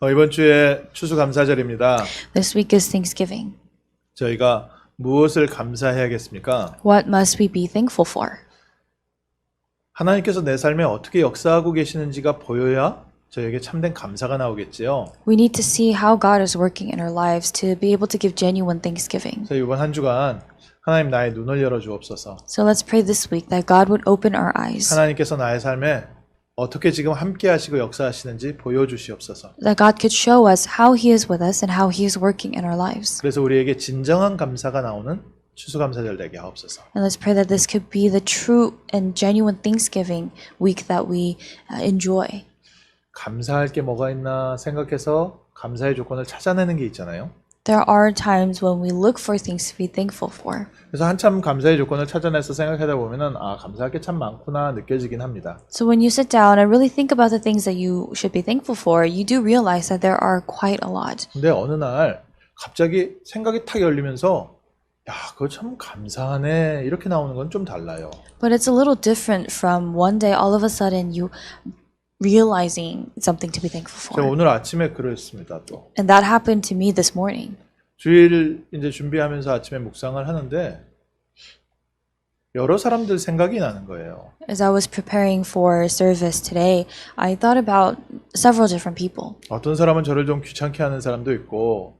이번 주에 추수감사절입니다. This week is Thanksgiving. 저희가 무엇을 감사해야겠습니까? What must we be thankful for? 하나님께서 내 삶에 어떻게 역사하고 계시는지가 보여야 저에게 참된 감사가 나오겠지요. We need to see how God is working in our lives to be able to give genuine thanksgiving. 그래서 이번 한 주간 하나님 나의 눈을 열어 주옵소서. So let's pray this week that God would open our eyes, 하나님께서 나의 삶에 어떻게 지금 함께 하시고 역사하시는지 보여주시옵소서. that God could show us how He is with us and how He is working in our lives. 그래서 우리에게 진정한 감사가 나오는 추수감사절 되게 하옵소서. And let's pray that this could be the true and genuine Thanksgiving week that we enjoy. 감사할 게 뭐가 있나 생각해서 감사의 조건을 찾아내는 게 있잖아요. There are times when we look for things to be thankful for. 그래서 한참 감사의 조건을 찾아내서 생각하다 보면은 감사할 게 참 많구나 느껴지긴 합니다. So when you sit down and really think about the things that you should be thankful for, you do realize that there are quite a lot. 근데 어느 날 갑자기 생각이 탁 열리면서 야, 그거 참 감사하네 이렇게 나오는 건 좀 달라요. But it's a little different from one day all of a sudden you realizing something to be thankful 제가 for. 오늘 아침에 그랬습니다 또. And that happened to me this morning. 주일 이제 준비하면서 아침에 묵상을 하는데 여러 사람들 생각이 나는 거예요. As I was preparing for service today, I thought about several different people. 어떤 사람은 저를 좀 귀찮게 하는 사람도 있고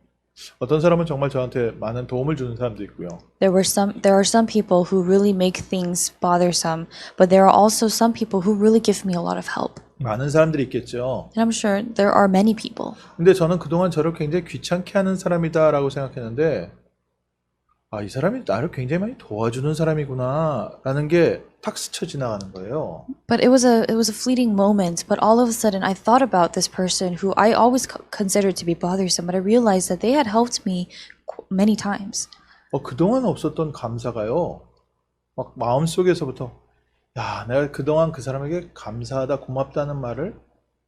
어떤 사람은 정말 저한테 많은 도움을 주는 사람도 있고요. There are some people who really make things bothersome, but there are also some people who really give me a lot of help. 많은 사람들이 있겠죠. And I'm sure there are many people. 근데 저는 그동안 저를 굉장히 귀찮게 하는 사람이다라고 생각했는데 이 사람이 나를 굉장히 많이 도와주는 사람이구나 라는 게 탁 스쳐 지나가는 거예요. But it was a fleeting moment, but all of a sudden I thought about this person who I always considered to be bothersome, but I realized that they had helped me many times. 그동안 없었던 감사가요. 막 마음속에서부터 야, 내가 그동안 그 사람에게 감사하다, 고맙다는 말을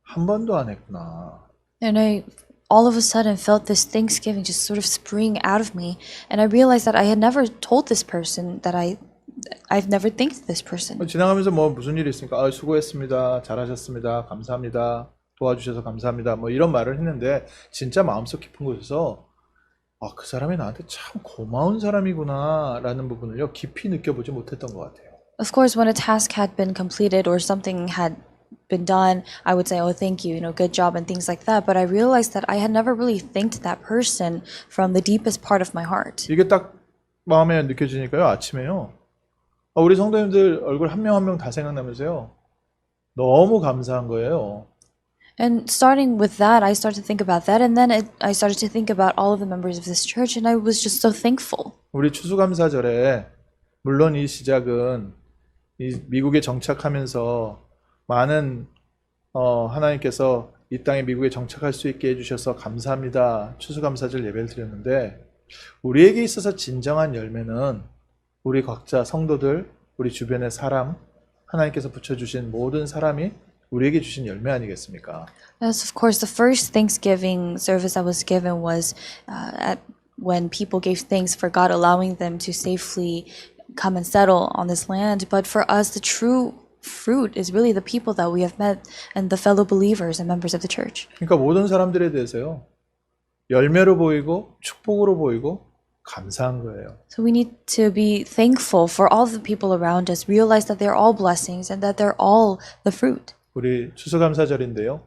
한 번도 안 했구나. And I all of a sudden felt this Thanksgiving just sort of spring out of me, and I realized that I had never told this person that I've never thanked this person. 지나가면서 뭐 무슨 일이 있으니까 수고했습니다, 잘하셨습니다, 감사합니다, 도와주셔서 감사합니다, 뭐 이런 말을 했는데 진짜 마음속 깊은 곳에서 그 사람이 나한테 참 고마운 사람이구나 라는 부분을요 깊이 느껴보지 못했던 것 같아요. Of course, when a task had been completed or something had been done, I would say, oh, thank you, good job and things like that. But I realized that I had never really thanked that person from the deepest part of my heart. 이게 딱 마음에 느껴지니까요, 아침에요. 우리 성도님들 얼굴 한 명 한 명 다 생각나면서요. 너무 감사한 거예요. And starting with that, I started to think about that. And then I started to think about all of the members of this church. And I was just so thankful. 우리 추수감사절에 물론 이 시작은 이 미국에 정착하면서 많은 하나님께서 이 땅에 미국에 정착할 수 있게 해주셔서 감사합니다. 추수감사절 예배를 드렸는데 우리에게 있어서 진정한 열매는 우리 각자 성도들, 우리 주변의 사람, 하나님께서 붙여주신 모든 사람이 우리에게 주신 열매 아니겠습니까? Yes, of course, the first Thanksgiving service that was given was when people gave thanks for God allowing them to safely come and settle on this land. But for us, the true fruit is really the people that we have met and the fellow believers and members of the church. 그러니까 모든 사람들에 대해서요. 열매로 보이고 축복으로 보이고 감사한 거예요. So we need to be thankful for all the people around us, realize that they're all blessings and that they're all the fruit. 우리 추수감사절인데요.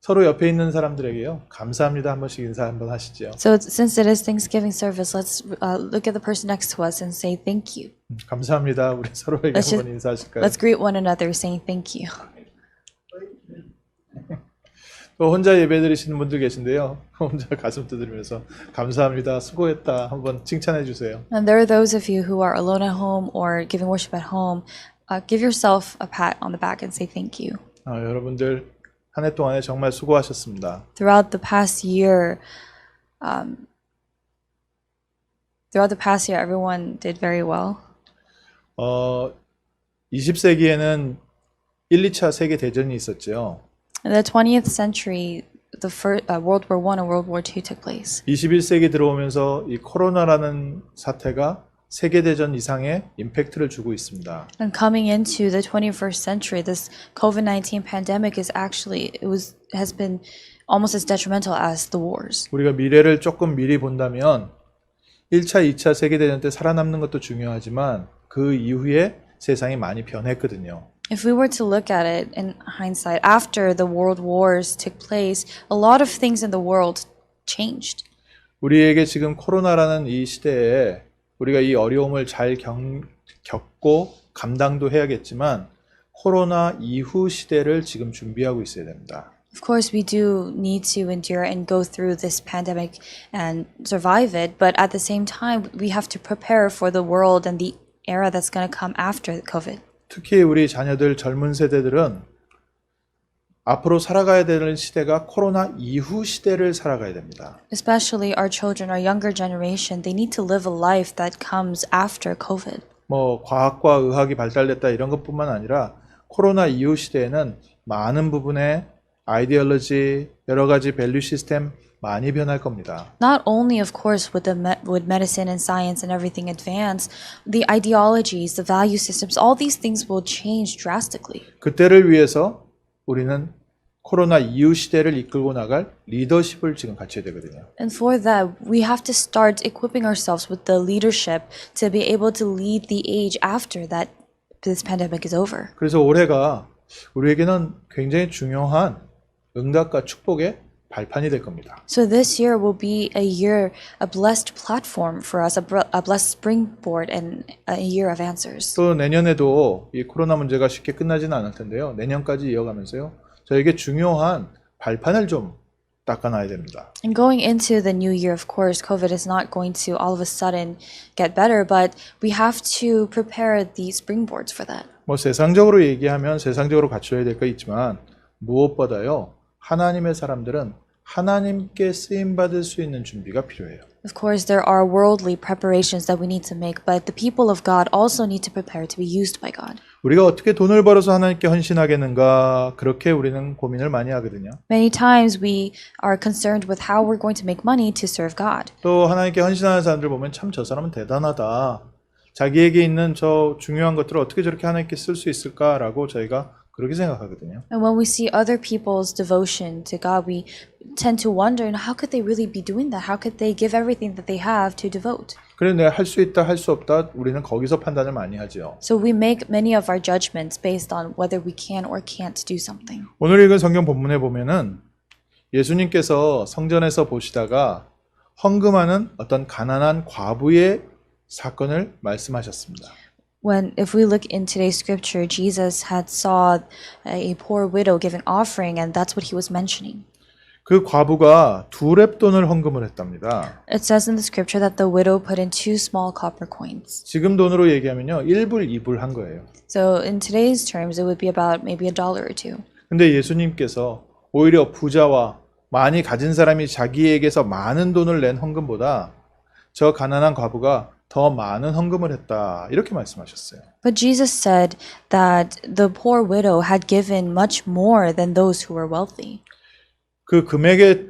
서로 옆에 있는 사람들에게요. 감사합니다 한 번씩 인사 한번 하시죠. So since it is Thanksgiving service, let's look at the person next to us and say thank you. 감사합니다. 우리 서로에게 한번 인사하실까요? Let's greet one another saying thank you. 또 혼자 예배 드리시는 분들 계신데요. 혼자 가슴 두드리면서 감사합니다. 수고했다. 한번 칭찬해 주세요. And there are those of you who are alone at home or giving worship at home. Give yourself a pat on the back and say thank you. 여러분들 한 해 동안에 정말 수고하셨습니다. Throughout the past year, everyone did very well. 20세기에는 1, 2차 세계 대전이 있었죠. In the 20th century, the first World War I and World War II took place. 21세기 들어오면서 이 코로나라는 사태가 세계대전 이상의 임팩트를 주고 있습니다. And coming into the 21st century, this COVID-19 pandemic has been almost as detrimental as the wars. 우리가 미래를 조금 미리 본다면 1차, 2차 세계대전 때 살아남는 것도 중요하지만 그 이후에 세상이 많이 변했거든요. If we were to look at it in hindsight, after the world wars took place, a lot of things in the world changed. 우리에게 지금 코로나라는 이 시대에 우리가 이 어려움을 잘 겪고 감당도 해야겠지만 코로나 이후 시대를 지금 준비하고 있어야 됩니다. Of course, we do need to endure and go through this pandemic and survive it, but at the same time, we have to prepare for the world and the era that's going to come after COVID. 특히 우리 자녀들 젊은 세대들은 앞으로 살아가야 되는 시대가 코로나 이후 시대를 살아가야 됩니다. Especially our children, our younger generation, they need to live a life that comes after COVID. 뭐 과학과 의학이 발달됐다 이런 것뿐만 아니라 코로나 이후 시대에는 많은 부분의 아이디올로지, 여러 가지 밸류 시스템 많이 변할 겁니다. Not only, of course, would medicine and science and everything advance, the ideologies, the value systems, all these things will change drastically. 그때를 위해서 우리는 코로나 이후 시대를 이끌고 나갈 리더십을 지금 갖춰야 되거든요. And for that, we have to start equipping ourselves with the leadership to be able to lead the age after that this pandemic is over. 그래서 올해가 우리에게는 굉장히 중요한 응답과 축복의 발판이 될 겁니다. So this year will be a blessed platform for us, a blessed springboard and a year of answers. 또 내년에도 이 코로나 문제가 쉽게 끝나지는 않을 텐데요. 내년까지 이어가면서요. 저에게 중요한 발판을 좀 닦아놔야 됩니다. And going into the new year, of course, COVID is not going to all of a sudden get better, but we have to prepare the springboards for that. 뭐 세상적으로 얘기하면 세상적으로 갖춰야 될 거 있지만 무엇보다요. 하나님의 사람들은 하나님께 쓰임 받을 수 있는 준비가 필요해요. Of course, there are worldly preparations that we need to make, but the people of God also need to prepare to be used by God. 우리가 어떻게 돈을 벌어서 하나님께 헌신하겠는가 그렇게 우리는 고민을 많이 하거든요. Many times we are concerned with how we're going to make money to serve God. 또 하나님께 헌신하는 사람들 보면 참 저 사람은 대단하다. 자기에게 있는 저 중요한 것들을 어떻게 저렇게 하나님께 쓸 수 있을까라고 저희가 그렇게 생각하거든요. And when we see other people's devotion to God, we tend to wonder, how could they really be doing that? How could they give everything that they have to devote? 그래서 내가 할 수 있다 할 수 없다 우리는 거기서 판단을 많이 하죠. So we make many of our judgments based on whether we can or can't do something. 오늘 읽은 성경 본문에 보면은 예수님께서 성전에서 보시다가 헌금하는 어떤 가난한 과부의 사건을 말씀하셨습니다. If we look in today's scripture, Jesus had saw a poor widow giving offering, and that's what he was mentioning. 그 과부가 2렙돈을 헌금을 했답니다. It says in the scripture that the widow put in 2 small copper coins. 지금 돈으로 얘기하면요. 1불, 2불 한 거예요. So in today's terms, it would be about maybe $1 or $2. 근데 예수님께서 오히려 부자와 많이 가진 사람이 자기에게서 많은 돈을 낸 헌금보다 저 가난한 과부가 더 많은 헌금을 했다. 이렇게 말씀하셨어요. But Jesus said that the poor widow had given much more than those who were wealthy. 그 금액에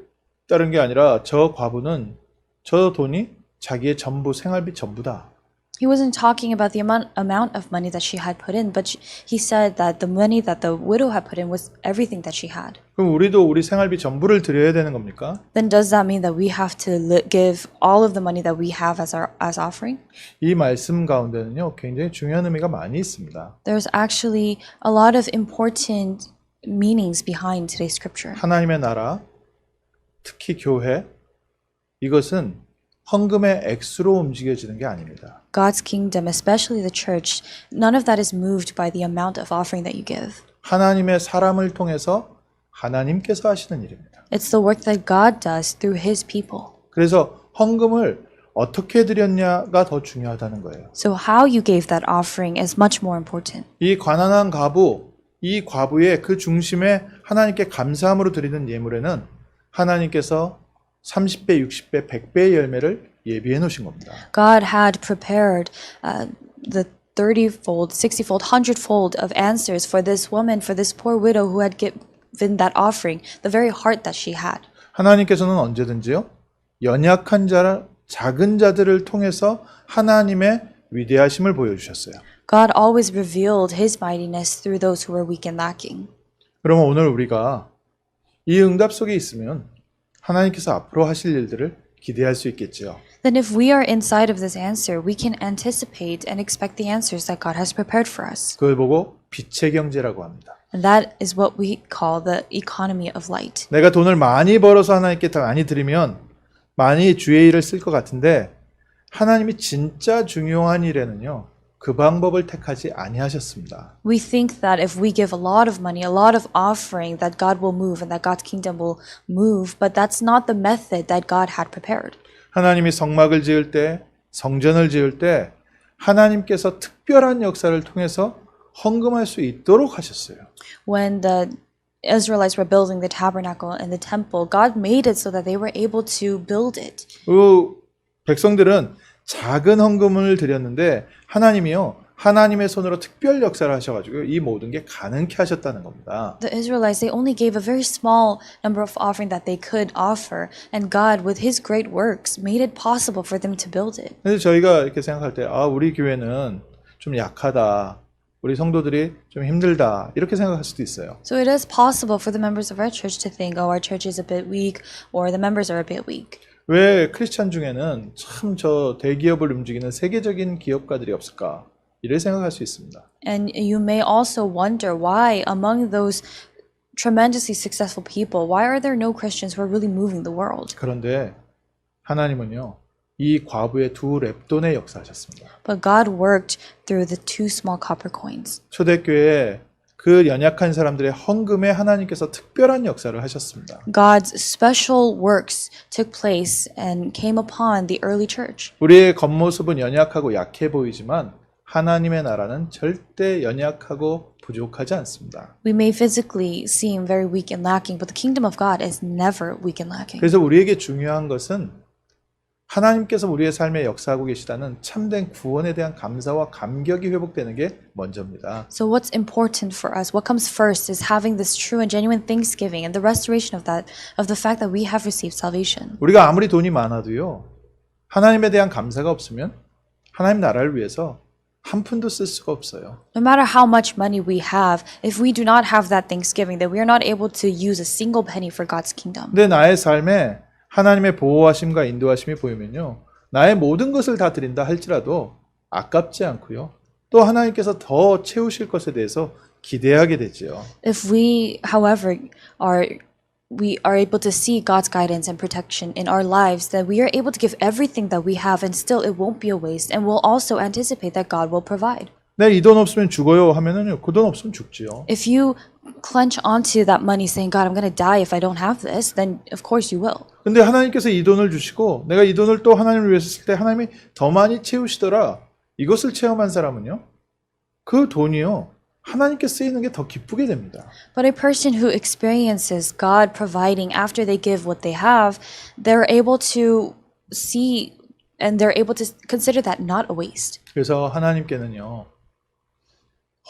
따른 게 아니라 저 과부는 저 돈이 자기의 전부 생활비 전부다. He wasn't talking about the amount of money that she had put in, but he said that the money that the widow had put in was everything that she had. 그럼 우리도 우리 생활비 전부를 드려야 되는 겁니까? Then does that mean that we have to give all of the money that we have as offering? 이 말씀 가운데는요, 굉장히 중요한 의미가 많이 있습니다. There's actually a lot of important meanings behind today's scripture. 하나님의 나라, 특히 교회, 이것은 헌금의 액수로 움직여지는 게 아닙니다. God's kingdom, especially the church, none of that is moved by the amount of offering that you give. 하나님의 사람을 통해서 하나님께서 하시는 일입니다. It's the work that God does through His people. 그래서 헌금을 어떻게 드렸냐가 더 중요하다는 거예요. So how you gave that offering is much more important. 이 가난한 과부, 이 과부의 그 중심에 하나님께 감사함으로 드리는 예물에는 하나님께서 30배, 60배, 100배의 열매를 예비해 놓으신 겁니다. God had prepared the 30-fold, 60-fold, 100-fold of answers for this woman, for this poor widow who had given that offering, the very heart that she had. 하나님께서는 언제든지요, 연약한 자를 작은 자들을 통해서 하나님의 위대하심을 보여주셨어요. God always revealed his mightiness through those who were weak and lacking. 그러면 오늘 우리가 이 응답 속에 있으면 하나님께서 앞으로 하실 일들을 기대할 수 있겠지요. Then if we are inside of this answer, we can anticipate and expect the answers that God has prepared for us. 그걸 보고 빛의 경제라고 합니다. And that is what we call the economy of light. 내가 돈을 많이 벌어서 하나님께 더 많이 드리면 많이 주의 일을 쓸 것 같은데 하나님이 진짜 중요한 일에는요. 그 방법을 택하지 아니하셨습니다. We think that if we give a lot of money, a lot of offering, that God will move and that God's kingdom will move, but that's not the method that God had prepared. 하나님이 성막을 지을 때, 성전을 지을 때 하나님께서 특별한 역사를 통해서 헌금할 수 있도록 하셨어요. When the Israelites were building the tabernacle and the temple, God made it so that they were able to build it. 그 백성들은 작은 헌금을 드렸는데 하나님이요. 하나님의 손으로 특별 역사를 하셔가지고 이 모든 게 가능케 하셨다는 겁니다. The Israelites, they only gave a very small number of offering that they could offer, and God, with his great works, made it possible for them to build it. 그래서 저희가 이렇게 생각할 때, 우리 교회는 좀 약하다. 우리 성도들이 좀 힘들다. 이렇게 생각할 수도 있어요. So it is possible for the members of our church to think, oh, our church is a bit weak, or the members are a bit weak. 왜 크리스찬 중에는 참 저 대기업을 움직이는 세계적인 기업가들이 없을까? 이를 생각할 수 있습니다. And you may also wonder why among those tremendously successful people, why are there no Christians who are really moving the world? 그런데 하나님은요. 이 과부의 두 렙돈의 역사하셨습니다. But God worked through the two small copper coins. 초대교회에 그 연약한 사람들의 헌금에 하나님께서 특별한 역사를 하셨습니다. God's special works took place and came upon the early church. 우리의 겉모습은 연약하고 약해 보이지만 하나님의 나라는 절대 연약하고 부족하지 않습니다. We may physically seem very weak and lacking, but the kingdom of God is never weak and lacking. 그래서 우리에게 중요한 것은 하나님께서 우리의 삶에 역사하고 계시다는 참된 구원에 대한 감사와 감격이 회복되는 게 먼저입니다. So what's important for us, what comes first is having this true and genuine thanksgiving and the restoration of that, of the fact that we have received salvation. 우리가 아무리 돈이 많아도요. 하나님에 대한 감사가 없으면 하나님 나라를 위해서 한 푼도 쓸 수가 없어요. No matter how much money we have, if we do not have that thanksgiving, then we are not able to use a single penny for God's kingdom. 근데 나의 삶에 하나님의 보호하심과 인도하심이 보이면요. 나의 모든 것을 다 드린다 할지라도 아깝지 않고요. 또 하나님께서 더 채우실 것에 대해서 기대하게 되지요. If we, however, we are able to see God's guidance and protection in our lives, then we are able to give everything that we have and still it won't be a waste, and we'll also anticipate that God will provide. 내 이 돈 없으면 죽어요 하면은요. 그 돈 없으면 죽지요. If you clench onto that money saying, God, I'm going to die if I don't have this, then of course you will. 근데 하나님께서 이 돈을 주시고 내가 이 돈을 또 하나님을 위해서 쓸 때 하나님이 더 많이 채우시더라. 이것을 체험한 사람은요. 그 돈이요. 하나님께 쓰이는 게 더 기쁘게 됩니다. But a person who experiences God providing after they give what they have, they're able to see and they're able to consider that not a waste. 그래서 하나님께는요.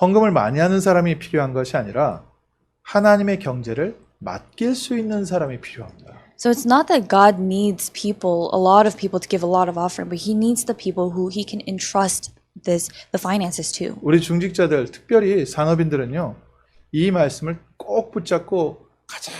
헌금을 많이 하는 사람이 필요한 것이 아니라 하나님의 경제를 맡길 수 있는 사람이 필요합니다. So it's not that God needs people, a lot of people to give a lot of offering, but he needs the people who he can entrust the finances to. 우리 중직자들, 특별히 산업인들은요. 이 말씀을 꼭 붙잡고 가장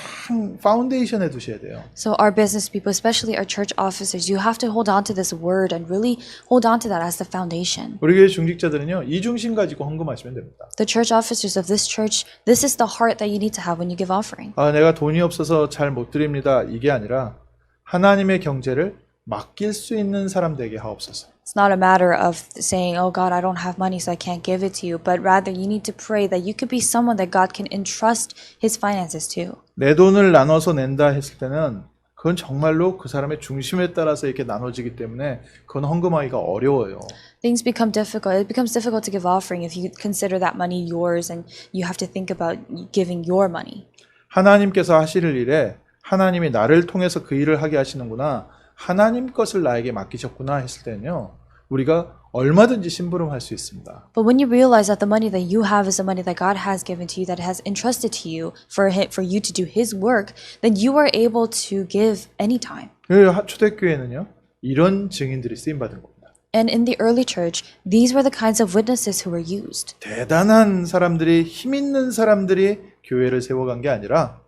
파운데이션에 두셔야 돼요. So our business people, especially our church officers, you have to hold on to this word and really hold on to that as the foundation. 우리 교회 중직자들은요. 이 중심 가지고 헌금하시면 됩니다. The church officers of this church, this is the heart that you need to have when you give offering. 내가 돈이 없어서 잘 못 드립니다. 이게 아니라 하나님의 경제를 맡길 수 있는 사람 되게 하옵소서. It's not a matter of saying, oh God, I don't have money so I can't give it to you, but rather you need to pray that you could be someone that God can entrust his finances to. 내 돈을 나눠서 낸다 했을 때는 그건 정말로 그 사람의 중심에 따라서 이렇게 나눠지기 때문에 그건 헌금하기가 어려워요. Things become difficult. It becomes difficult to give offering if you consider that money yours and you have to think about giving your money. 하나님께서 하실 일에 하나님이 나를 통해서 그 일을 하게 하시는구나. 하나님 것을 나에게 맡기셨구나 했을 때는요. 우리가 얼마든지 심부름할 수 있습니다. But when you realize that the money that you have is the money that God has given to you, that has entrusted to you for you to do his work, then you are able to give anytime. 초대교회는요. 이런 증인들이 쓰임 받은 겁니다. And in the early church, these were the kinds of witnesses who were used. 대단한 사람들이 힘 있는 사람들이 교회를 세워간 게 아니라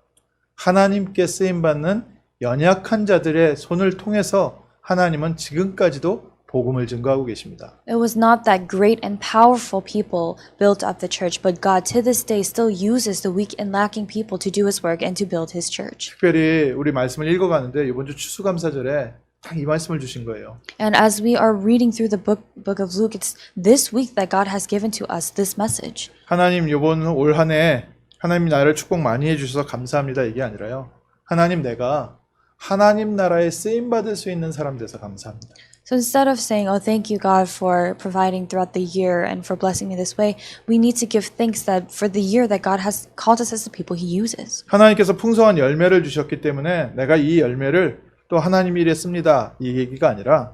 하나님께 쓰임 받는 연약한 자들의 손을 통해서 하나님은 지금까지도 복음을 증거하고 계십니다. It was not that great and powerful people built up the church, but God to this day still uses the weak and lacking people to do His work and to build His church. 특별히 우리 말씀을 읽어가는데 이번 주 추수감사절에 딱 이 말씀을 주신 거예요. And as we are reading through the book of Luke, it's this week that God has given to us this message. 하나님 이번 올 한 해 하나님 나를 축복 많이 해주셔서 감사합니다 이게 아니라요. 하나님 내가 하나님 나라에 쓰임 받을 수 있는 사람 돼서 감사합니다. So instead of saying, oh, thank you, God, for providing throughout the year and for blessing me this way, we need to give thanks that for the year that God has called us as the people He uses. 하나님께서 풍성한 열매를 주셨기 때문에 내가 이 열매를 또 하나님 일에 씁니다. 이 얘기가 아니라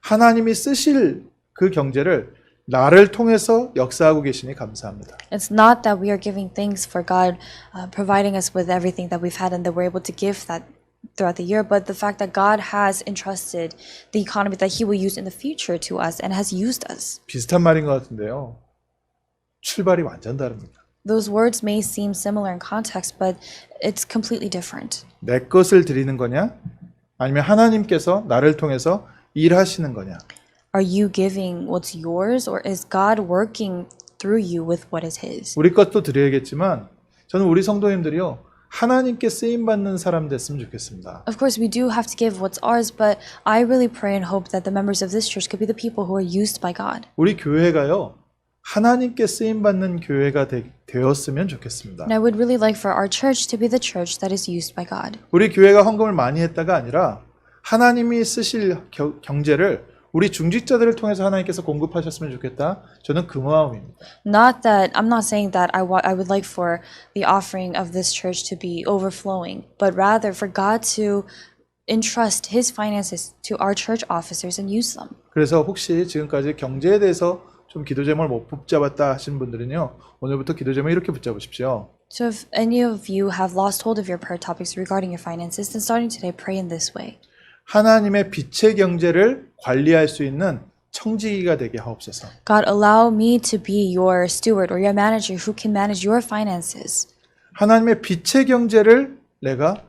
하나님이 쓰실 그 경제를 나를 통해서 역사하고 계시니 감사합니다. It's not that we are giving thanks for God providing us with everything that we've had and that we're able to give that throughout the year, but the fact that God has entrusted the economy that He will use in the future to us and has used us. 비슷한 말인 것 같은데요. 출발이 완전 다릅니다. Those words may seem similar in context, but it's completely different. 내 것을 드리는 거냐? 아니면 하나님께서 나를 통해서 일하시는 거냐? Are you giving what's yours, or is God working through you with what is His? 우리 것도 드려야겠지만 저는 우리 성도님들이요. 하나님께 쓰임 받는 사람 됐으면 좋겠습니다. Of course, we do have to give what's ours, but I really pray and hope that the members of this church could be the people who are used by God. 우리 교회가요. 하나님께 쓰임 받는 교회가 되었으면 좋겠습니다. And I would really like for our church to be the church that is used by God. 우리 교회가 헌금을 많이 했다가 아니라 하나님이 쓰실 경제를 우리 중직자들을 통해서 하나님께서 공급하셨으면 좋겠다. 저는 그 마음입니다. Not that I'm not saying that I would like for the offering of this church to be overflowing, but rather for God to entrust His finances to our church officers and use them. 그래서 혹시 지금까지 경제에 대해서 좀 기도 제목을 못 붙잡았다 하시는 분들은요. 오늘부터 기도 제목 이렇게 붙잡으십시오. So if any of you have lost hold of your prayer topics regarding your finances, then starting today, pray in this way. 하나님의 빛의 경제를 관리할 수 있는 청지기가 되게 하옵소서. God, allow me to be your steward or your manager who can manage your finances. 하나님의 빛의 경제를 내가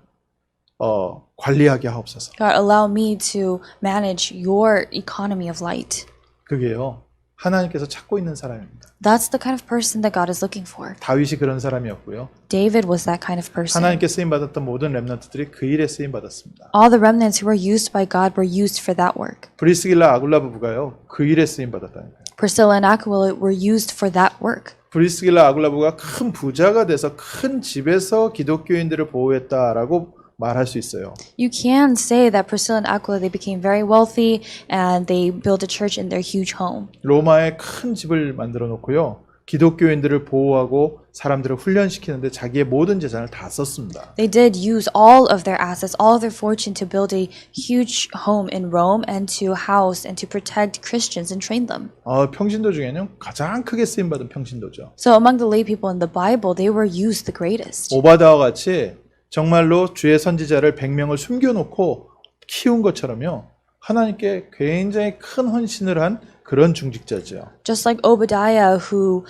관리하게 하옵소서. God, allow me to manage your economy of light. 그게요. 하나님께서 찾고 있는 사람입니다. That's the kind of person that God is looking for. 다윗이 그런 사람이었고요. David was that kind of person. 하나님께 쓰임 받았던 모든 렘넌트들이 그 일에 쓰임 받았습니다. All the remnants who were used by God were used for that work. 브리스길라 아굴라 부부가요. 그 일에 쓰임 받았다는 거예요. Priscilla and Aquila were used for that work. 브리스길라 아굴라 부부가 큰 부자가 돼서 큰 집에서 기독교인들을 보호했다라고 말할 수 있어요. You can say that Priscilla and Aquila, they became very wealthy and they built a church in their huge home. 로마에 큰 집을 만들어 놓고요. 기독교인들을 보호하고 사람들을 훈련시키는데 자기의 모든 재산을 다 썼습니다. They did use all of their assets, all of their fortune to build a huge home in Rome and to house and to protect Christians and train them. 평신도 중에는 가장 크게 쓰임 받은 평신도죠. So among the lay people in the Bible, they were used the greatest. 오바다와 같이 정말로 주의 선지자를 100명을 숨겨놓고 키운 것처럼요. 하나님께 굉장히 큰 헌신을 한 그런 중직자죠. Just like Obadiah, who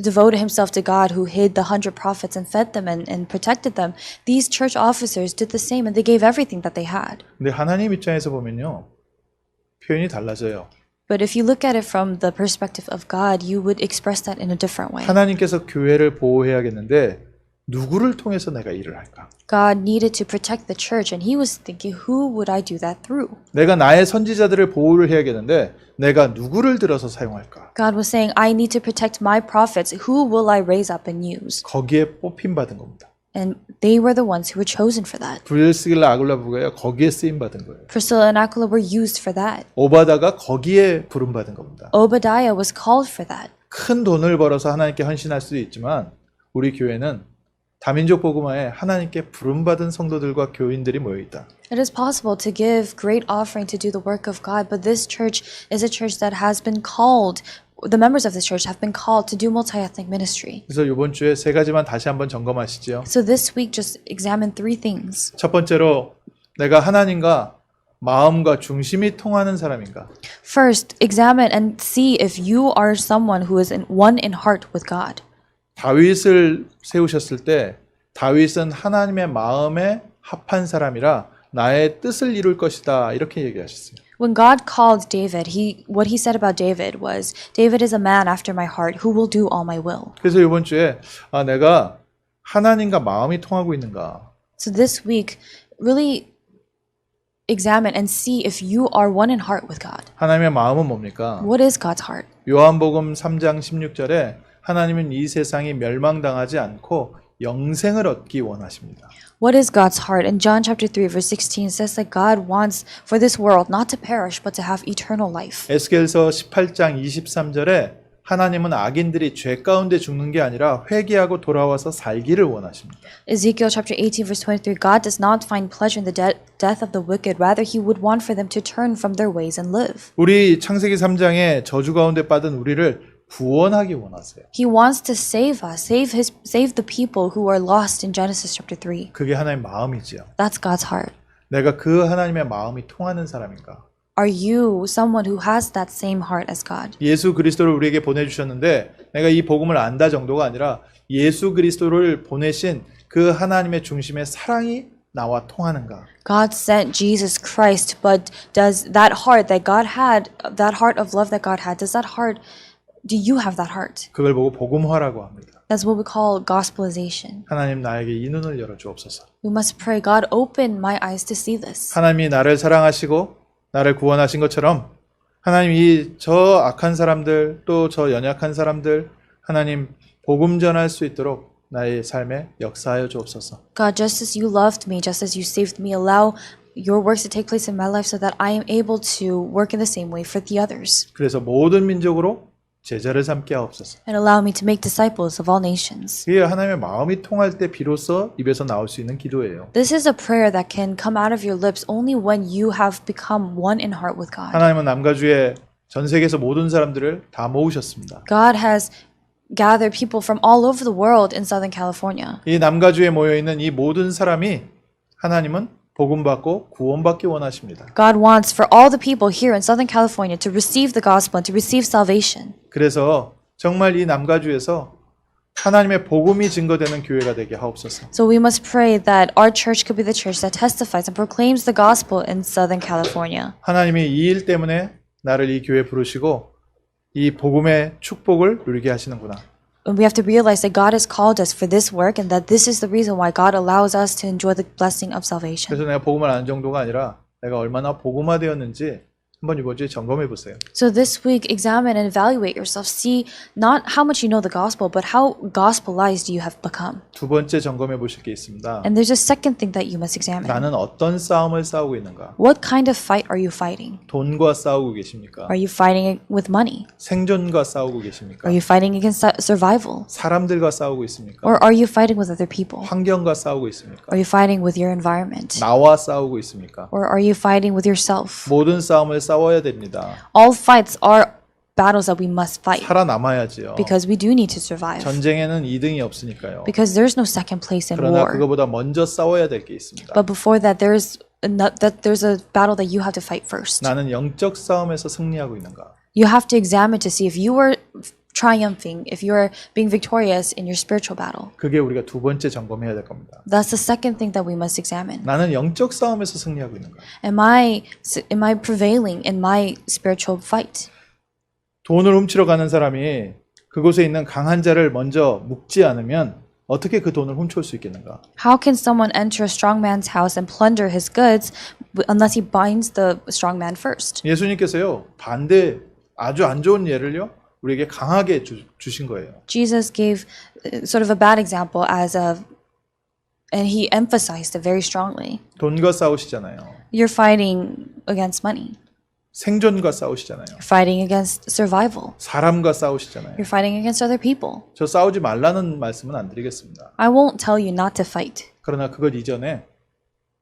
devoted himself to God, who hid the 100 prophets and fed them and protected them, these church officers did the same and they gave everything that they had. 근데 하나님 입장에서 보면요. 표현이 달라져요. But if you look at it from the perspective of God, you would express that in a different way. 하나님께서 교회를 보호해야겠는데 누구를 통해서 내가 일을 할까? God needed to protect the church, and he was thinking, who would I do that through? 내가 나의 선지자들을 보호를 해야겠는데 내가 누구를 들어서 사용할까? God was saying, I need to protect my prophets. Who will I raise up and use? 거기에 뽑힘 받은 겁니다. And they were the ones who were chosen for that. 브리스길라 아굴라 부부가 거기에 쓰임 받은 거예요. Priscilla and Aquila were used for that. 오바다가 거기에 부름 받은 겁니다. Obadiah was called for that. 큰 돈을 벌어서 하나님께 헌신할 수도 있지만 우리 교회는 다민족 복음화에 하나님께 부름받은 성도들과 교인들이 모여 있다. It is possible to give great offering to do the work of God, but this church is a church that has been called, the members of this church have been called to do multi-ethnic ministry. 그래서 이번 주에 세 가지만 다시 한번 점검하시죠. So this week, just examine three things. 첫 번째로 내가 하나님과 마음과 중심이 통하는 사람인가? First, examine and see if you are someone who is one in heart with God. 다윗을 세우셨을 때 다윗은 하나님의 마음에 합한 사람이라 나의 뜻을 이룰 것이다 이렇게 얘기하셨어요. When God called David, what he said about David was, David is a man after my heart who will do all my will. 그래서 이번 주에 내가 하나님과 마음이 통하고 있는가? So this week, really examine and see if you are one in heart with God. 하나님의 마음은 뭡니까? What is God's heart? 요한복음 3장 16절에 하나님은 이 세상이 멸망당하지 않고 영생을 얻기 원하십니다. What is God's heart? In John chapter 3 verse 16 says that God wants for this world not to perish but to have eternal life. 에스겔서 18장 23절에 하나님은 악인들이 죄 가운데 죽는 게 아니라 회개하고 돌아와서 살기를 원하십니다. Ezekiel chapter 18 verse 23 God does not find pleasure in the death of the wicked, rather he would want for them to turn from their ways and live. 우리 창세기 3장에 저주 가운데 빠진 우리를 구원하기 원하세요. He wants to save us, save the people who are lost in Genesis chapter 3. 그게 하나님의 마음이지요. That's God's heart. 내가 그 하나님의 마음이 통하는 사람인가? Are you someone who has that same heart as God? 예수 그리스도를 우리에게 보내주셨는데 내가 이 복음을 안다 정도가 아니라 예수 그리스도를 보내신 그 하나님의 중심의 사랑이 나와 통하는가? God sent Jesus Christ, but does that heart that God had, that heart of love that God had, do you have that heart? 그걸 보고 복음화라고 합니다. That's what we call gospelization. 하나님 나에게 이 눈을 열어 주옵소서. We must pray, God, open my eyes to see this. 하나님이 나를 사랑하시고 나를 구원하신 것처럼 하나님 저 악한 사람들 또 저 연약한 사람들 하나님 복음 전할 수 있도록 나의 삶에 역사하여 주옵소서. God, just as you loved me, just as you saved me, allow your works to take place in my life so that I am able to work in the same way for the others. 그래서 모든 민족으로 제자를 삼게 하옵소서. And allow me to make disciples of all nations. 이게 하나님의 마음이 통할 때 비로소 입에서 나올 수 있는 기도예요. This is a prayer that can come out of your lips only when you have become one in heart with God. 하나님은 남가주에 전 세계에서 모든 사람들을 다 모으셨습니다. God has gathered people from all over the world in Southern California. 이 남가주에 모여 있는 이 모든 사람이 하나님은 복음 받고 구원받기 원하십니다. God wants for all the people here in Southern California to receive the gospel and to receive salvation. 그래서 정말 이 남가주에서 하나님의 복음이 증거되는 교회가 되게 하옵소서. So we must pray that our church could be the church that testifies and proclaims the gospel in Southern California. 하나님이 이 일 때문에 나를 이 교회에 부르시고 이 복음의 축복을 누리게 하시는구나. And we have to realize that God has called us for this work and that this is the reason why God allows us to enjoy the blessing of salvation. 그래서 내가 복음을 아는 정도가 아니라 내가 얼마나 복음화되었는지 한번 이번 주에 점검해 보세요. So this week, examine and evaluate yourself. See not how much you know the gospel, but how gospelized you have become. 두 번째 점검해 보실 게 있습니다. And there's a second thing that you must examine. 나는 어떤 싸움을 싸우고 있는가? What kind of fight are you fighting? 돈과 싸우고 계십니까? Are you fighting with money? 생존과 싸우고 계십니까? Are you fighting against survival? 사람들과 싸우고 있습니까? Or are you fighting with other people? 환경과 싸우고 있습니까? Are you fighting with your environment? 나와 싸우고 있습니까? Or are you fighting with yourself? 모든 싸움을 싸워야 됩니다. All fights are battles that we must fight 살아남아야지요. because we do need to survive. 전쟁에는 2등이 없으니까요. Because there's no second place in 그러나 war. 그거보다 먼저 싸워야 될 게 있습니다. But before that, there's a battle that you have to fight first. 나는 영적 싸움에서 승리하고 있는가? You have to examine to see if you are triumphing, if you are being victorious in your spiritual battle. 그게 우리가 두 번째 점검해야 될 겁니다. That's the second thing that we must examine. 나는 영적 싸움에서 승리하고 있는가? Am I prevailing in my spiritual fight? 돈을 훔치러 가는 사람이 그곳에 있는 강한 자를 먼저 묶지 않으면 어떻게 그 돈을 훔쳐올 수 있겠는가? How can someone enter a strong man's house and plunder his goods unless he binds the strong man first? 예수님께서요 반대 아주 안 좋은 예를요 우리에게 강하게 주신 거예요. Jesus gave sort of a bad example and he emphasized it very strongly. 돈과 싸우시잖아요. You're fighting against money. 생존과 싸우시잖아요. You're fighting against survival. 사람과 싸우시잖아요. You're fighting against other people. 저 싸우지 말라는 말씀은 안 드리겠습니다. I won't tell you not to fight. 그러나 그것 이전에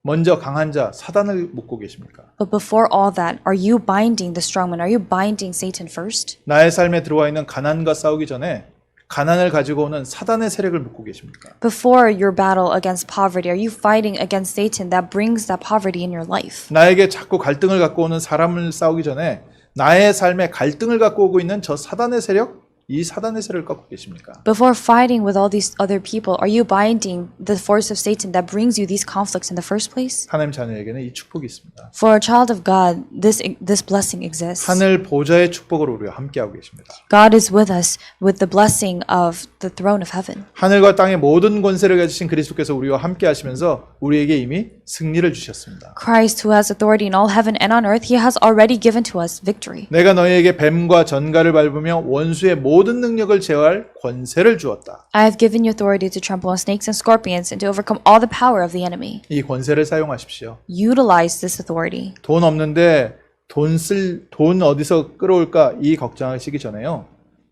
먼저 강한 자 사단을 묶고 계십니까? But before all that, are you binding the strong man? Are you binding Satan first? 나의 삶에 들어와 있는 가난과 싸우기 전에 가난을 가지고 오는 사단의 세력을 묶고 계십니까? Before your battle against poverty, are you fighting against Satan that brings that poverty in your life? 나에게 자꾸 갈등을 갖고 오는 사람을 싸우기 전에 나의 삶에 갈등을 갖고 오고 있는 저 사단의 세력, 이 사단의 세력을 꺾고 계십니까? Before fighting with all these other people, are you binding the force of Satan that brings you these conflicts in the first place? 하나님 자녀에게는 이 축복이 있습니다. For a child of God, this blessing exists. 하늘 보좌의 축복을 우리와 함께하고 계십니다. God is with us with the blessing of the throne of heaven. 하늘과 땅의 모든 권세를 가지신 그리스도께서 우리와 함께 하시면서 우리에게 이미 승리를 주셨습니다. Christ, who has authority in all heaven and on earth, he has already given to us victory. 내가 너희에게 뱀과 전갈을 밟으며 원수의 모든 능력을 제어할 권세를 주었다. I have given you authority to trample on snakes and scorpions and to overcome all the power of the enemy. 이 권세를 사용하십시오. Utilize this authority. 돈 없는데 돈 어디서 끌어올까 이 걱정하시기 전에요.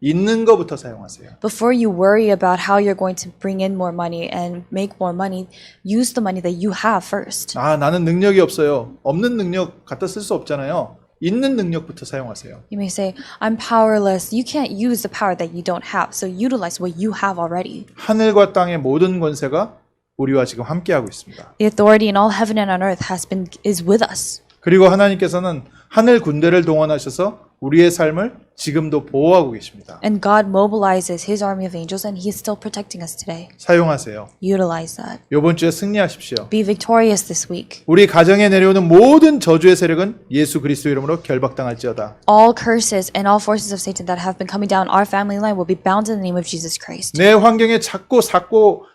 있는 거부터 사용하세요. Before you worry about how you're going to bring in more money and make more money, use the money that you have first. 아, 나는 능력이 없어요. 없는 능력 갖다 쓸 수 없잖아요. 있는 능력부터 사용하세요. You may say, I'm powerless. You can't use the power that you don't have. So utilize what you have already. 하늘과 땅의 모든 권세가 우리와 지금 함께하고 있습니다. The authority in all heaven and on earth is with us. 그리고 하나님께서는 하늘 군대를 동원하셔서 우리의 삶을 지금도 보호하고 계십니다. And God mobilizes his army of angels and he is still protecting us today. 사용하세요. Utilize that. 이번 주에 승리하십시오. Be victorious this week. 우리 가정에 내려오는 모든 저주의 세력은 예수 그리스도 이름으로 결박당할지어다. All curses and all forces of Satan that have been coming down our family line will be bound in the name of Jesus Christ. 내 환경에 자꾸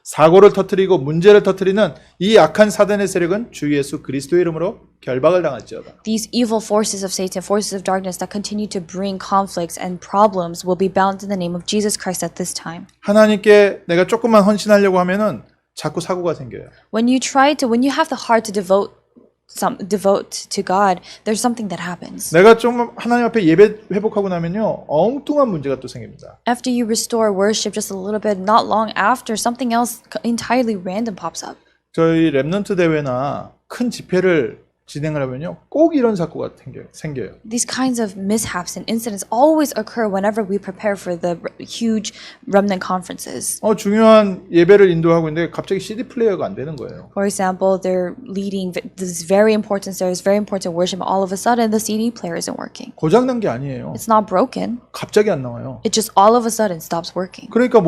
사고를 터뜨리고 문제를 터뜨리는 이 악한 사단의 세력은 주 예수 그리스도 이름으로 결박을 당할지어다. These evil forces of Satan, forces of darkness that continue to bring conflicts and problems will be bound in the name of Jesus Christ at this time. 하나님께 내가 조금만 헌신하려고 하면은 자꾸 사고가 생겨요. When you have the heart to devote to God, there's something that happens. 내가 좀 하나님 앞에 예배 회복하고 나면요 엉뚱한 문제가 또 생깁니다. After you restore worship just a little bit, not long after, something else entirely random pops up. 저희 랩넌트 대회나 큰 집회를 진행을 하면요 꼭 이런 사고가 생겨요. These kinds of mishaps and incidents always occur whenever we prepare for the huge remnant conferences. 중요한 예배를 인도하고 있는데 갑자기 CD 플레이어가 안 되는 거예요. For example, they're leading this very important service, very important worship, and all of a sudden the CD player isn't working. 고장난 게 아니에요. It's not broken. 갑자기 안 나와요. It just all of a sudden stops working. 그러니까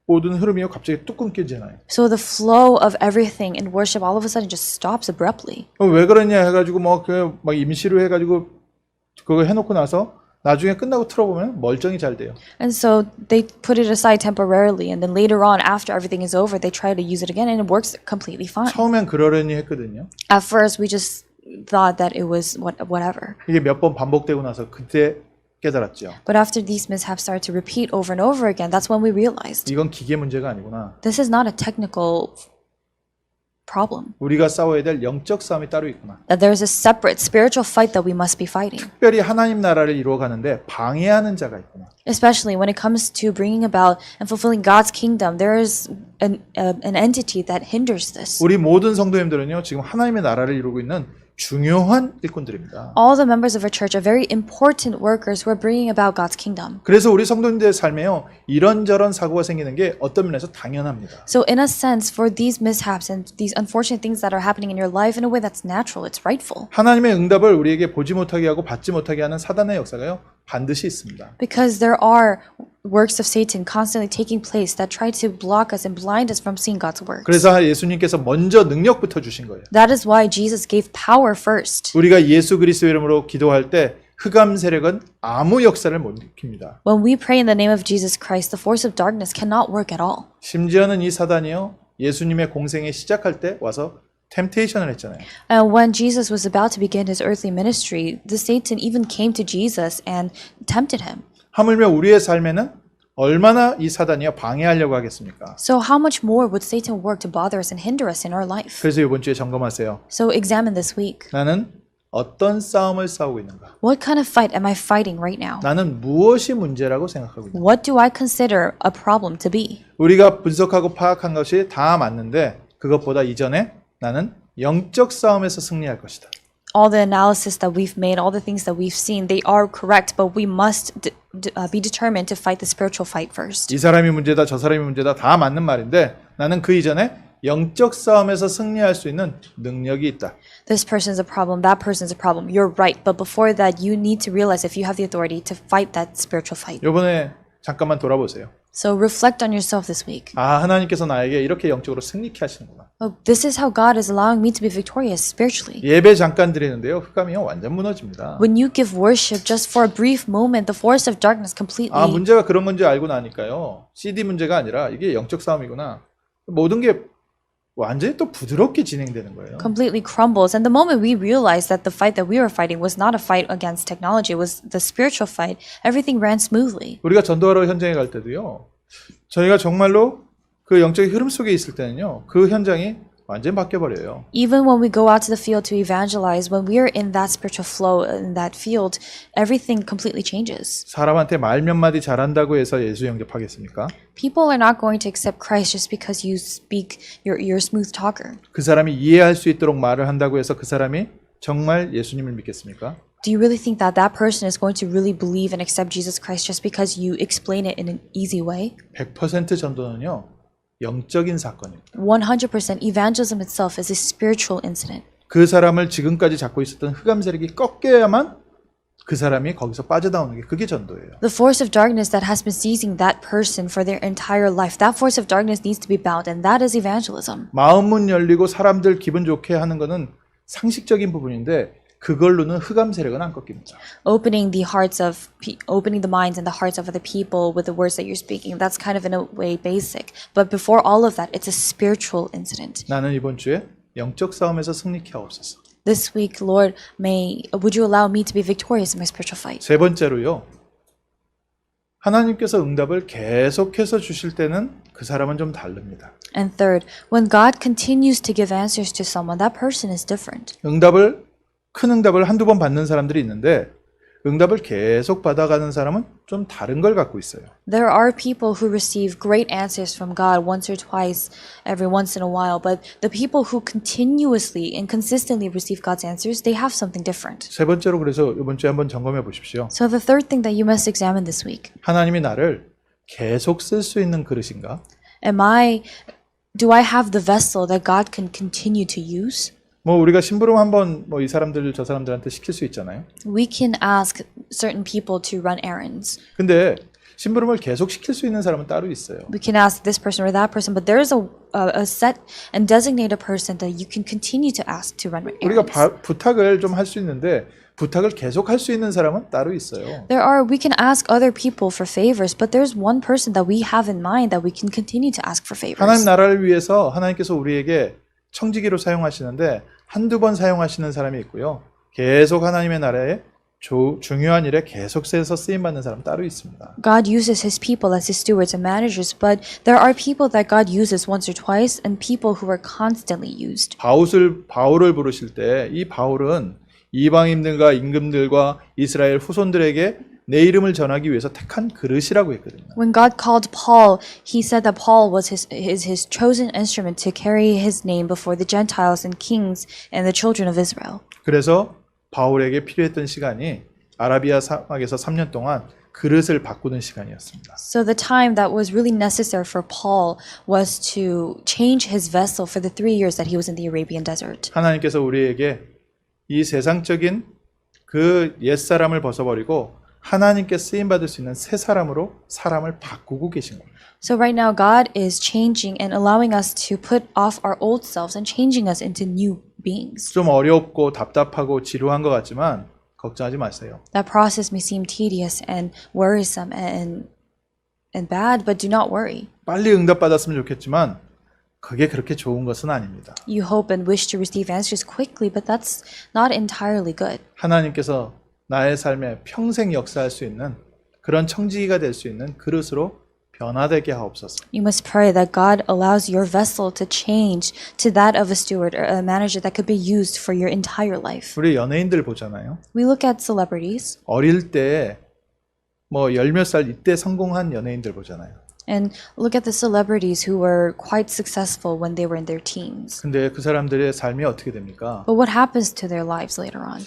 모든 흐름이요 갑자기 뚝 끊기잖아요. So the flow of everything in worship all of a sudden just stops abruptly. 왜 그러냐 해가지고 막 임시로 해가지고 그거 해놓고 나서 나중에 끝나고 틀어보면 멀쩡히 잘 돼요. And so they put it aside temporarily, and then later on, after everything is over, they try to use it again, and it works completely fine. 처음엔 그러려니 했거든요. At first, we just thought that it was whatever. 이게 몇 번 반복되고 나서 그때 깨달았죠. But after these mishaps started to repeat over and over again, that's when we realized 이건 기계 문제가 아니구나. this is not a technical problem. 우리가 싸워야 될 영적 싸움이 따로 있구나. That there is a separate spiritual fight that we must be fighting. 특별히 하나님 나라를 이루어가는데 방해하는 자가 있구나. Especially when it comes to bringing about and fulfilling God's kingdom, there is an entity that hinders this. 우리 모든 성도님들은요 지금 하나님의 나라를 이루고 있는 중요한 일꾼들입니다. All the members of our church are very important workers who are bringing about God's kingdom. 그래서 우리 성도님들의 삶에요 이런저런 사고가 생기는 게 어떤 면에서 당연합니다. So in a sense, for these mishaps and these unfortunate things that are happening in your life, in a way that's natural, it's rightful. 하나님의 응답을 우리에게 보지 못하게 하고 받지 못하게 하는 사단의 역사가요 반드시 있습니다. Because there are works of Satan constantly taking place that try to block us and blind us from seeing God's works. 그래서 예수님께서 먼저 능력부터 주신 거예요. That is why Jesus gave power first. 우리가 예수 그리스도 이름으로 기도할 때 흑암 세력은 아무 역사를 못 일으킵니다. When we pray in the name of Jesus Christ, the force of darkness cannot work at all. 심지어는 이 사단이요 예수님의 공생에 시작할 때 와서 템테이션을 했잖아요. And when Jesus was about to begin his earthly ministry, the Satan even came to Jesus and tempted him. 하물며 우리의 삶에는 얼마나 이 사단이요 방해하려고 하겠습니까? So how much more would Satan work to bother us and hinder us in our life? 그래서 이번 주에 점검하세요. So examine this week. 나는 어떤 싸움을 싸우고 있는가? What kind of fight am I fighting right now? 나는 무엇이 문제라고 생각하고 있는가? What do I consider a problem to be? 우리가 분석하고 파악한 것이 다 맞는데 그것보다 이전에 나는 영적 싸움에서 승리할 것이다. all the analysis that we've made, all the things that we've seen, they are correct, but we must be determined to fight the spiritual fight first. 이 사람이 문제다, 저 사람이 문제다 다 맞는 말인데 나는 그 이전에 영적 싸움에서 승리할 수 있는 능력이 있다. This person's a problem, that person's a problem. You're right, but before that, you need to realize if you have the authority to fight that spiritual fight. 이번에 잠깐만 돌아보세요. So reflect on yourself this week. 아, 하나님께서 나에게 이렇게 영적으로 승리케 하시는구나. Oh, this is how God is allowing me to be victorious spiritually. 예배 잠깐 드리는데요. 흑암이 완전 무너집니다. When you give worship just for a brief moment, the force of darkness completely. 아, 문제가 그런 건지 알고 나니까요. CD 문제가 아니라 이게 영적 싸움이구나. 모든 게 완전히 또 부드럽게 진행되는 거예요. completely crumbles. And the moment we realized that the fight that we were fighting was not a fight against technology, it was the spiritual fight, everything ran smoothly. 우리가 전도하러 현장에 갈 때도요. 저희가 정말로 그 영적인 흐름 속에 있을 때는요. 그 현장이 완전히 바뀌어버려요. Even when we go out to the field to evangelize, when we are in that spiritual flow in that field, everything completely changes. 사람한테 말 몇 마디 잘한다고 해서 예수 영접하겠습니까? People are not going to accept Christ just because you speak, you're a smooth talker. 그 사람이 이해할 수 있도록 말을 한다고 해서 그 사람이 정말 예수님을 믿겠습니까? Do you really think that that person is going to really believe and accept Jesus Christ just because you explain it in an easy way? 100% 전도는요. 영적인 사건입니다. 100% evangelism itself is a spiritual incident. 그 사람을 지금까지 잡고 있었던 흑암 세력이 꺾여야만 그 사람이 거기서 빠져나오는 게 그게 전도예요. The force of darkness that has been seizing that person for their entire life, that force of darkness needs to be bound, and that is evangelism. 마음 문 열리고 사람들 기분 좋게 하는 거는 상식적인 부분인데 그걸로는 흑암 세력은 안 꺾입니다. Opening the minds and the hearts of other people with the words that you're speaking, that's kind of in a way basic. But before all of that, it's a spiritual incident. 나는 이번 주에 영적 싸움에서 승리케 하옵소서. This week, Lord, would you allow me to be victorious in my spiritual fight? 세 번째로요. 하나님께서 응답을 계속해서 주실 때는 그 사람은 좀 다릅니다. And third, when God continues to give answers to someone, that person is different. 큰 응답을 한두 번 받는 사람들이 있는데 응답을 계속 받아가는 사람은 좀 다른 걸 갖고 있어요. There are people who receive great answers from God once or twice, every once in a while, but the people who continuously and consistently receive God's answers, they have something different. 세 번째로 그래서 이번 주에 한번 점검해 보십시오. So the third thing that you must examine this week, 하나님이 나를 계속 쓸 수 있는 그릇인가? do I have the vessel that God can continue to use? 뭐 우리가 심부름 한번 이 사람들 저 사람들한테 시킬 수 있잖아요. We can ask certain people to run errands. 근데 심부름을 계속 시킬 수 있는 사람은 따로 있어요. We can ask this person or that person, but there is a set and designated person that you can continue to ask to run errands. 우리가 부탁을 좀 할 수 있는데 부탁을 계속 할 수 있는 사람은 따로 있어요. We can ask other people for favors, but there's one person that we have in mind that we can continue to ask for favors. 하나님 나라를 위해서 하나님께서 우리에게 청지기로 사용하시는데 한두 번 사용하시는 사람이 있고요. 계속 하나님의 나라에 중요한 일에 계속해서 쓰임받는 사람 따로 있습니다. God uses his people as his stewards and managers, but there are people that God uses once or twice and people who are constantly used. 바울을 부르실 때 이 바울은 이방인들과 임금들과 이스라엘 후손들에게 내 이름을 전하기 위해서 택한 그릇이라고 했거든요. When God called Paul, he said that Paul was his chosen instrument to carry his name before the Gentiles and kings and the children of Israel. 그래서 바울에게 필요했던 시간이 아라비아 사막에서 3년 동안 그릇을 바꾸는 시간이었습니다. So the time that was really necessary for Paul was to change his vessel for the 3 years that he was in the Arabian desert. 하나님께서 우리에게 이 세상적인 그 옛사람을 벗어버리고 하나님께 쓰임받을 수 있는 새 사람으로 사람을 바꾸고 계신 겁니다. So right now God is changing and allowing us to put off our old selves and changing us into new beings. 좀 어렵고 답답하고 지루한 것 같지만 걱정하지 마세요. That process may seem tedious and worrisome and bad, but do not worry. 빨리 응답받았으면 좋겠지만 그게 그렇게 좋은 것은 아닙니다. You hope and wish to receive answers quickly, but that's not entirely good. 하나님께서 나의 삶에 평생 역사할 수 있는 그런 청지기가 될 수 있는 그릇으로 변화되게 하옵소서. You must pray that God allows your vessel to change to that of a steward or a manager that could be used for your entire life. 우리 연예인들 보잖아요. We look at celebrities. 어릴 때 뭐 열 몇 살 이때 성공한 연예인들 보잖아요. And look at the celebrities who were quite successful when they were in their teens. 근데 그 사람들의 삶이 어떻게 됩니까? But what happens to their lives later on?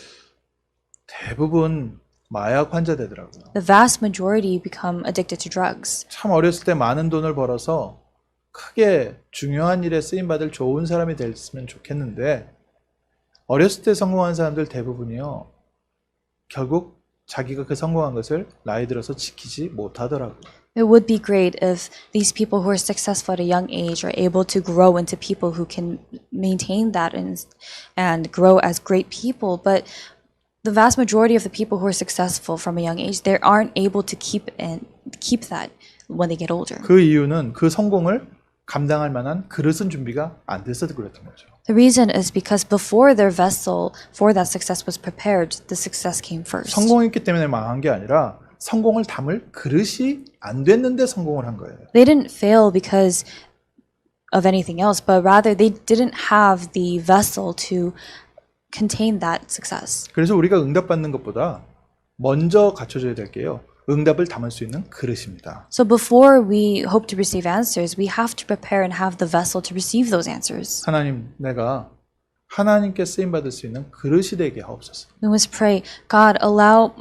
대부분 마약 환자 되더라고요. The vast majority become addicted to drugs. 참 어렸을 때 많은 돈을 벌어서 크게 중요한 일에 쓰임받을 좋은 사람이 됐으면 좋겠는데 어렸을 때 성공한 사람들 대부분이요. 결국 자기가 그 성공한 것을 나이 들어서 지키지 못하더라고요. It would be great if these people who are successful at a young age are able to grow into people who can maintain that and grow as great people. But the vast majority of the people who are successful from a young age, they aren't able to keep that when they get older. 그 이유는 그 성공을 감당할 만한 그릇은 준비가 안 돼서 그랬던 거죠. The reason is because before their vessel for that success was prepared, the success came first. 성공했기 때문에 망한 게 아니라 성공을 담을 그릇이 안 됐는데 성공을 한 거예요. They didn't fail because of anything else, but rather they didn't have the vessel to contain that success. 그래서 우리가 응답받는 것보다 먼저 갖춰져야 될 게요. 응답을 담을 수 있는 그릇입니다. So before we hope to receive answers, we have to prepare and have the vessel to receive those answers. 하나님, 내가 하나님께 쓰임 받을 수 있는 그릇이 되게 하옵소서. We must pray, God, allow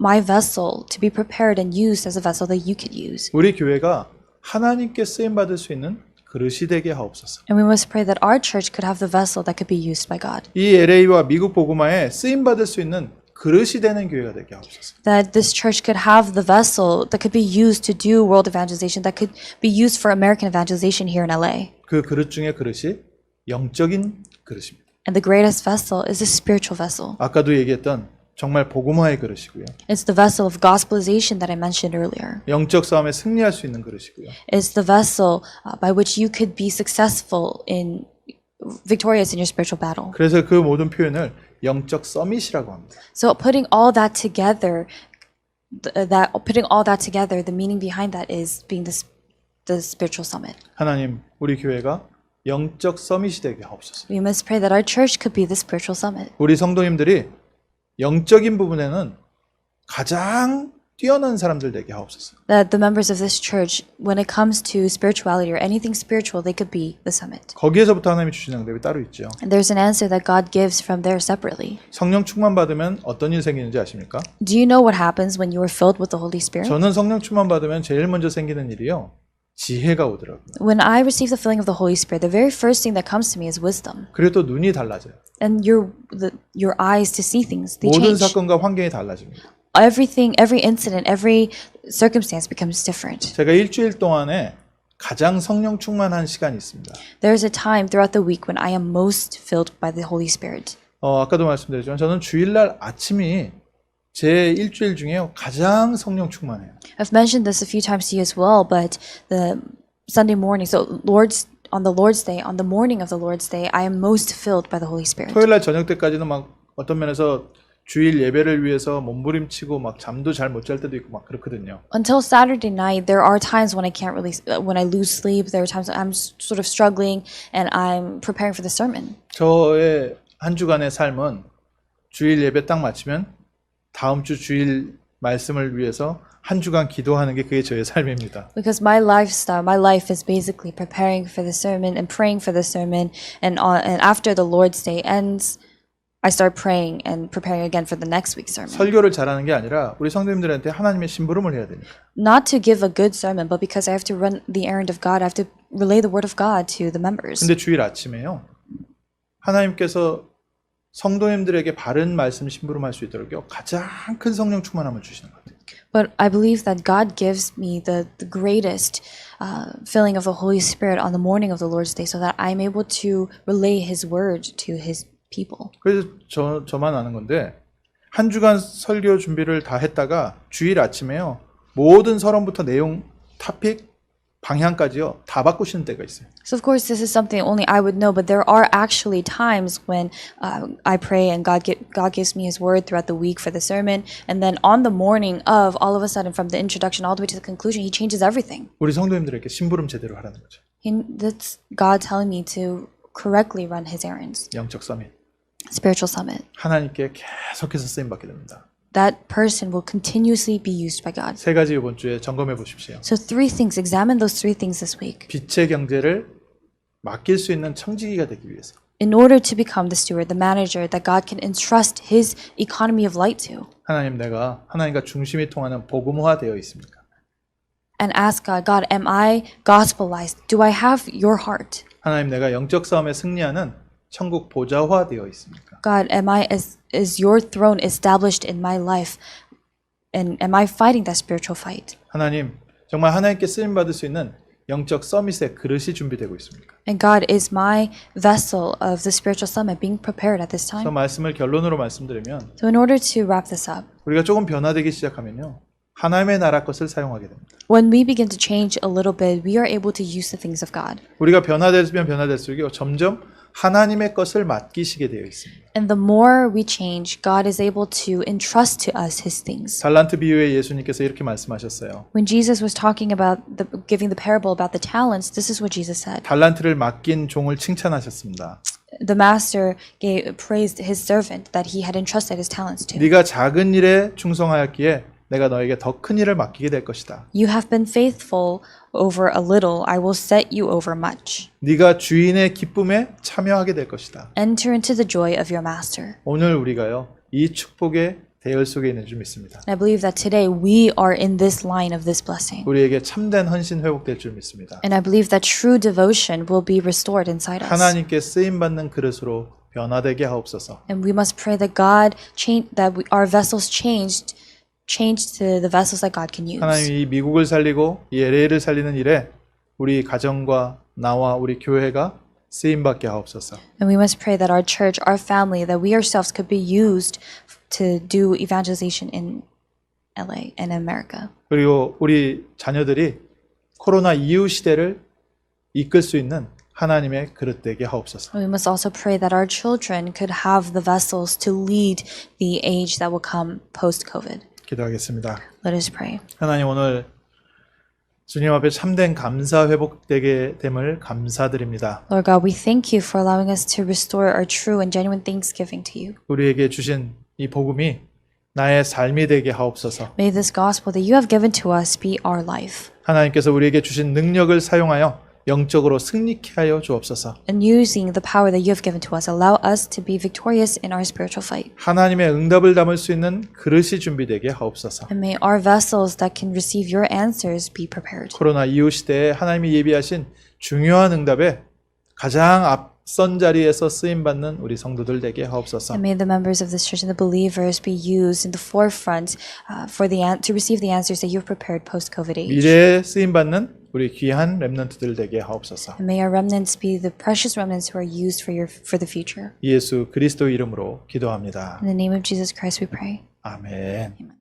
my vessel to be prepared and used as a vessel that you could use. 우리 교회가 하나님께 쓰임 받을 수 있는 그릇이 되게 하옵소서. And we must pray that our church could have the vessel that could be used by God. 이 LA와 미국 복음화에 쓰임 받을 수 있는 그릇이 되는 교회가 되게 하옵소서. That this church could have the vessel that could be used to do world evangelization, that could be used for American evangelization here in LA. 그 그릇 중에 그릇이 영적인 그릇입니다. And the greatest vessel is a spiritual vessel. 아까도 얘기했던 정말 복음화의 그릇이고요. It's the vessel of gospelization that I mentioned earlier. 영적 싸움에 승리할 수 있는 그릇이고요. It's the vessel by which you could be victorious in your spiritual battle. 그래서 그 모든 표현을 영적 서밋이라고 합니다. So putting all that together, the meaning behind that is being the spiritual summit. 하나님, 우리 교회가 영적 서밋이 되게 하옵소서. We must pray that our church could be the spiritual summit. 우리 성도님들이 영적인 부분에는 가장 뛰어난 사람들 되게 하옵소서. That the members of this church, when it comes to spirituality or anything spiritual, they could be the summit. 거기에서부터 하나님이 주시는 응답이 따로 있죠. And there's an answer that God gives from there separately. 성령 충만 받으면 어떤 일이 생기는지 아십니까? Do you know what happens when you are filled with the Holy Spirit? 저는 성령 충만 받으면 제일 먼저 생기는 일이요. 지혜가 오더라고요. When I receive the filling of the Holy Spirit, the very first thing that comes to me is wisdom. 그리고 또 눈이 달라져요. And your eyes to see things, they 모든 change. 사건과 환경이 달라집니다. Everything, every incident, every circumstance becomes different. 제가 일주일 동안에 가장 성령 충만한 시간이 있습니다. There's a time throughout the week when I am most filled by the Holy Spirit. 아까도 말씀드렸지만 저는 주일날 아침이 제 일주일 중에 가장 성령 충만해요. I've mentioned this a few times to you as well, but the Sunday morning, on the Lord's Day, on the morning of the Lord's Day, I am most filled by the Holy Spirit. 토요일날 저녁 때까지는 막 어떤 면에서 주일 예배를 위해서 몸부림치고 막 잠도 잘 못 잘 때도 있고 막 그렇거든요. Until Saturday night, there are times when when I lose sleep. There are times when I'm sort of struggling and I'm preparing for the sermon. 저의 한 주간의 삶은 주일 예배 딱 마치면 다음 주 주일 말씀을 위해서 한 주간 기도하는 게 그게 저의 삶입니다. Because my life is basically preparing for the sermon and praying for the sermon, and after the Lord's Day ends, I start praying and preparing again for the next week's sermon. 설교를 잘하는 게 아니라 우리 성도님들한테 하나님의 심부름을 해야 됩니다. Not to give a good sermon, but because I have to run the errand of God, I have to relay the word of God to the members. 근데 주일 아침에요. 하나님께서 성도님들에게 바른 말씀 심부름할 수 있도록 가장 큰 성령 충만함을 주시는 것 같아요. But I believe that God gives me the greatest filling of the Holy Spirit on the morning of the Lord's Day so that I'm able to relay His word to His people. 그래서 저만 아는 건데 한 주간 설교 준비를 다 했다가 주일 아침에요. 모든 서론부터 내용, 토픽, 방향까지요. 다 바꾸시는 때가 있어요. So of course this is something only I would know, but there are actually times when I pray and God gives me His word throughout the week for the sermon, and then on the morning of, all of a sudden from the introduction all the way to the conclusion, He changes everything. 우리 성도님들에게 심부름 제대로 하라는 거죠. That's God telling me to correctly run His errands. 영적 서밋. Spiritual summit. 하나님께 계속해서 쓰임 받게 됩니다. that person will continuously be used by God. 세 가지 이번 주에 점검해 보십시오. So three things, examine those three things this week. 빛의 경제를 맡길 수 있는 청지기가 되기 위해서 In order to become the steward, the manager that God can entrust his economy of light to. 하나님 내가 하나님과 중심이 통하는 복음화 되어 있습니까? And ask God, God, am I gospelized? Do I have your heart? 하나님 내가 영적 싸움에 승리하는 천국 보좌화 되어 있습니까? God, is your throne established in my life? And am I fighting that spiritual fight? 하나님 정말 하나님께 쓰임 받을 수 있는 영적 서밋의 그릇이 준비되고 있습니까? And God, is my vessel of the spiritual summit being prepared at this 그래서 time? 말씀을 결론으로 말씀드리면 So in order to wrap this up, 우리가 조금 변화되기 시작하면요. 하나님의 나라 것을 사용하게 됩니다. when we begin to change a little bit, we are able to use the things of God. 우리가 변화되면 변화될수록 점점 하나님의 것을 맡기시게 되어 있습니다. And the more we change, God is able to entrust to us his things. 달란트 비유에 예수님께서 이렇게 말씀하셨어요. When Jesus was talking about giving the parable about the talents, this is what Jesus said. 달란트를 맡긴 종을 칭찬하셨습니다. The master praised his servant that he had entrusted his talents to. 네가 작은 일에 충성하였기에 내가 너에게 더 큰 일을 맡기게 될 것이다. You have been faithful over a little, I will set you over much. 네가 주인의 기쁨에 참여하게 될 것이다. Enter into the joy of your master. 오늘 우리가요. 이 축복의 대열 속에 있는 줄 믿습니다. And I believe that today we are in this line of this blessing. 우리에게 참된 헌신 회복될 줄 믿습니다. And I believe that true devotion will be restored inside us. 하나님께 쓰임 받는 그릇으로 변화되게 하옵소서. And we must pray that God our vessels change to the vessels that God can use. 하나님이 이 미국을 살리고 이 LA를 살리는 일에 우리 가정과 나와 우리 교회가 쓰임 받게 하옵소서. And we must pray that our church, our family, that we ourselves could be used to do evangelization in LA and America. 그리고 우리 자녀들이 코로나 이후 시대를 이끌 수 있는 하나님의 그릇 되게 하옵소서. We must also pray that our children could have the vessels to lead the age that will come post-COVID. 기도하겠습니다. Let us pray. 하나님 오늘 주님 앞에 참된 감사 회복되게 됨을 감사드립니다. Lord God, we thank you for allowing us to restore our true and genuine thanksgiving to you. 우리에게 주신 이 복음이 나의 삶이 되게 하옵소서. May this gospel that you have given to us be our life. 하나님께서 우리에게 주신 능력을 사용하여 영적으로 승리케 하여 주옵소서. And using the power that you have given to us, allow us to be victorious in our spiritual fight. 하나님의 응답을 담을 수 있는 그릇이 준비되게 하옵소서. And may our vessels that can receive your answers be prepared. 코로나 이후 시대에 하나님이 예비하신 중요한 응답에 가장 앞선 자리에서 쓰임 받는 우리 성도들 되게 하옵소서. And may the members of this church and the believers be used in the forefront to receive the answers that you've prepared post-COVID age. 미래에 쓰임 받는 우리 귀한 렘넌트들 되게 하옵소서. And may our remnants be the precious remnants who are used for the future. 예수 그리스도 이름으로 기도합니다. In the name of Jesus Christ we pray. 아멘. Amen.